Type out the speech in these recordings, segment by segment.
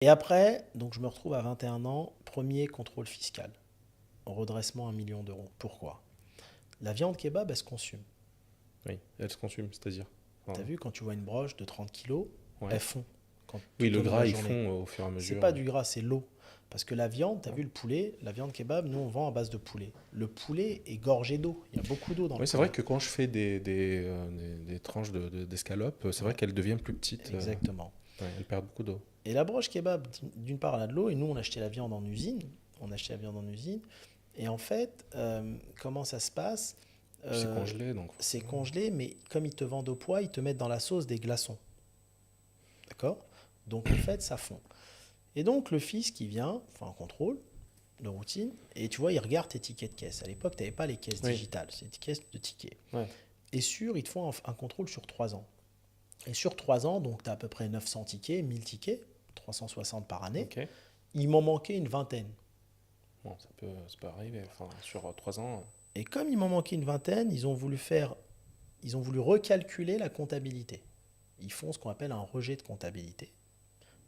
Et après, donc je me retrouve à 21 ans, premier contrôle fiscal, redressement 1 million d'euros. Pourquoi? La viande kebab, elle se consomme. Oui, elle se consume, c'est-à-dire. T'as Enfin, vu, quand tu vois une broche de 30 kilos, ouais. elles fond Oui, tout le au long de la gras, ils journée. font au fur et à C'est mesure. pas du gras, c'est l'eau. Parce que la viande, t'as Ouais. vu le poulet, la viande kebab, nous on vend à base de poulet. Le poulet est gorgé d'eau. Il y a beaucoup d'eau dans le Oui, c'est vrai poulet. que quand je fais des tranches d'escalope, c'est vrai Ouais, qu'elles deviennent plus petites. exactement. Ouais, elles perdent beaucoup d'eau. Et la broche kebab, d'une part, elle a de l'eau, et nous on achetait la viande en usine. On achetait la viande en usine. Et en fait, comment ça se passe? Puis c'est Euh, congelé, donc c'est forcément. congelé, mais comme ils te vendent au poids, ils te mettent dans la sauce des glaçons. D'accord? Donc en fait, ça fond. Et donc le fils qui vient, enfin un contrôle de routine, et tu vois, il regarde tes tickets de caisse. À l'époque, tu n'avais pas les caisses Oui, digitales, c'est des caisses de tickets. ouais. Et ils te font un contrôle sur 3 ans. Et sur 3 ans, donc tu as à peu près 900 tickets, 1000 tickets, 360 par année. Ok. Il m'en manquait une vingtaine. Bon, ça peut arriver. Enfin, sur 3 ans. Et comme il m'en manquait une vingtaine, ils ont voulu recalculer la comptabilité. Ils font ce qu'on appelle un rejet de comptabilité.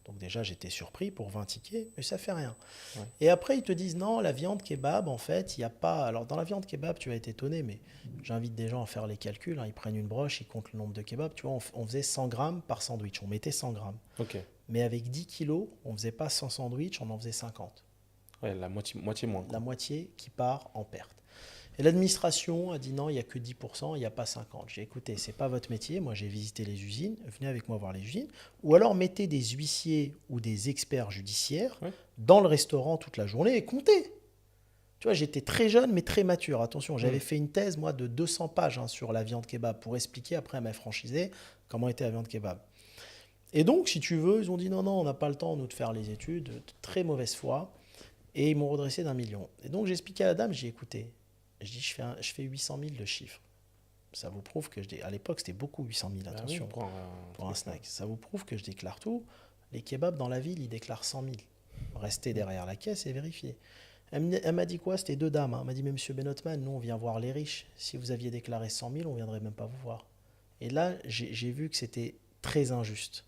Donc déjà, j'étais surpris pour 20 tickets, mais ça fait rien. Ouais. Et après, ils te disent non, la viande kebab, en fait, il n'y a pas. Alors, dans la viande kebab, tu vas être étonné, mais j'invite des gens à faire les calculs, hein. Ils prennent une broche, ils comptent le nombre de kebabs. Tu vois, on faisait 100 grammes par sandwich. On mettait 100 grammes. Ok. Mais avec 10 kilos, on faisait pas 100 sandwichs, on en faisait 50. Ouais, la moitié moins, La quoi. moitié qui part en perte. Et l'administration a dit non, il n'y a que 10%, il n'y a pas 50%. J'ai écouté, c'est pas votre métier. Moi, j'ai visité les usines. Venez avec moi voir les usines. Ou alors mettez des huissiers ou des experts judiciaires Ouais. dans le restaurant toute la journée et comptez. Tu vois, j'étais très jeune mais très mature. Attention, j'avais Hmm. fait une thèse, moi, de 200 pages, hein, sur la viande kebab pour expliquer après à mes franchisés comment était la viande kebab. Et donc, si tu veux, ils ont dit non, non, on n'a pas le temps, nous, de faire les études, de très mauvaise foi. Et ils m'ont redressé d'1 million. Et donc, j'ai expliqué à la dame, j'ai écouté. Je dis, je fais 800 000 de chiffres. Ça vous prouve que à l'époque, c'était beaucoup 800 000, Bah oui, attention, pour un pour un truc. snack. Ça vous prouve que je déclare tout. Les kebabs dans la ville, ils déclarent 100 000. Restez Hmm. derrière la caisse et vérifiez. Elle m'a dit quoi? C'était deux dames, hein. Elle m'a dit, mais monsieur Benotman, nous, on vient voir les riches. Si vous aviez déclaré 100 000, on ne viendrait même pas vous voir. Et là, j'ai vu que c'était très injuste.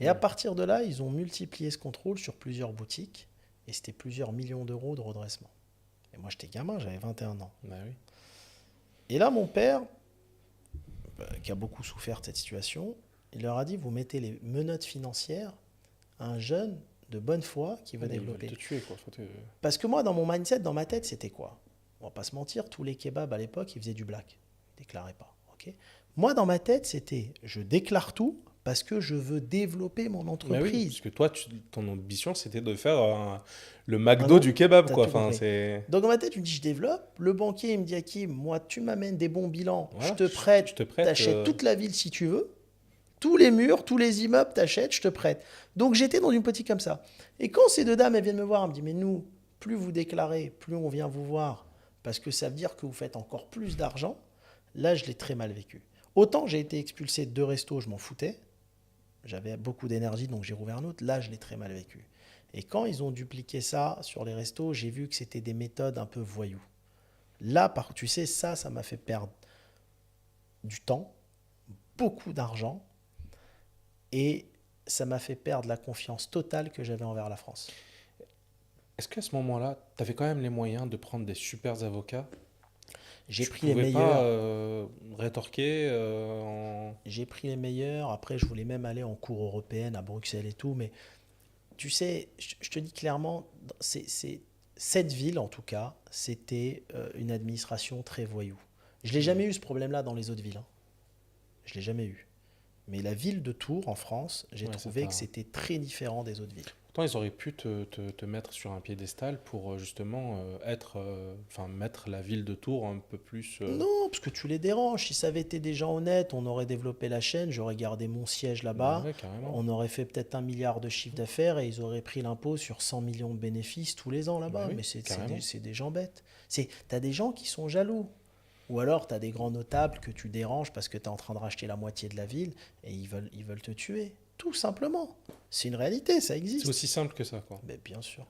Et à Ouais. partir de là, ils ont multiplié ce contrôle sur plusieurs boutiques. Et c'était plusieurs millions d'euros de redressement. Et moi, j'étais gamin, j'avais 21 ans. Bah oui. Et là, mon père, qui a beaucoup souffert de cette situation, il leur a dit, vous mettez les menottes financières à un jeune de bonne foi qui Ah, veut mais ils veulent te développer. tuer, quoi. Parce que moi, dans mon mindset, dans ma tête, c'était quoi? On va pas se mentir, tous les kebabs à l'époque, ils faisaient du black. Ils déclaraient pas. Ok. Moi, dans ma tête, c'était, je déclare tout parce que je veux développer mon Bah oui, entreprise. parce que toi, ton ambition, c'était de faire le Ah McDo non, du kebab, t'as quoi. tout Enfin, compris. c'est. Donc dans ma tête, je me dis, je développe. Le banquier, il me dit, Hakim, moi, tu m'amènes des bons bilans, je Voilà, te je prête, te prête. t'achètes toute la ville si tu veux. Tous les murs, tous les immeubles, t'achètes, je te prête. Donc j'étais dans une politique comme ça. Et quand ces deux dames, elles viennent me voir, elles me disent, mais nous, plus vous déclarez, plus on vient vous voir, parce que ça veut dire que vous faites encore plus d'argent, là, je l'ai très mal vécu. Autant j'ai été expulsé de 2 restos, je m'en foutais. J'avais beaucoup d'énergie, donc j'ai rouvert un autre. Là, je l'ai très mal vécu. Et quand ils ont dupliqué ça sur les restos, j'ai vu que c'était des méthodes un peu voyous. Là, tu sais, ça m'a fait perdre du temps, beaucoup d'argent, et ça m'a fait perdre la confiance totale que j'avais envers la France. Est-ce qu'à ce moment-là, tu avais quand même les moyens de prendre des super avocats? J'ai Tu pris les pouvais pas meilleurs. rétorquer J'ai pris les meilleurs. Après, je voulais même aller en cour européenne à Bruxelles et tout. Mais tu sais, je te dis clairement, cette ville, en tout cas, c'était une administration très voyou. Je n'ai Ouais. jamais eu ce problème-là dans les autres villes, hein. Je ne l'ai jamais eu. Mais la ville de Tours, en France, j'ai Ouais, ça trouvé t'a. que c'était très différent des autres villes. Pourtant, ils auraient pu te mettre sur un piédestal pour justement enfin, mettre la ville de Tours un peu plus. Non, parce que tu les déranges. Si ça avait été des gens honnêtes, on aurait développé la chaîne, j'aurais gardé mon siège Bah là-bas, ouais, carrément. on aurait fait peut-être 1 milliard de chiffre d'affaires et ils auraient pris l'impôt sur 100 millions de bénéfices tous les ans Bah là-bas. oui, Mais carrément. c'est des gens bêtes. T'as des gens qui sont jaloux. Ou alors t'as des grands notables que tu déranges parce que t'es en train de racheter la moitié de la ville et ils veulent te tuer. Tout simplement. C'est une réalité, ça C'est existe. aussi simple que ça, quoi. Mais bien sûr.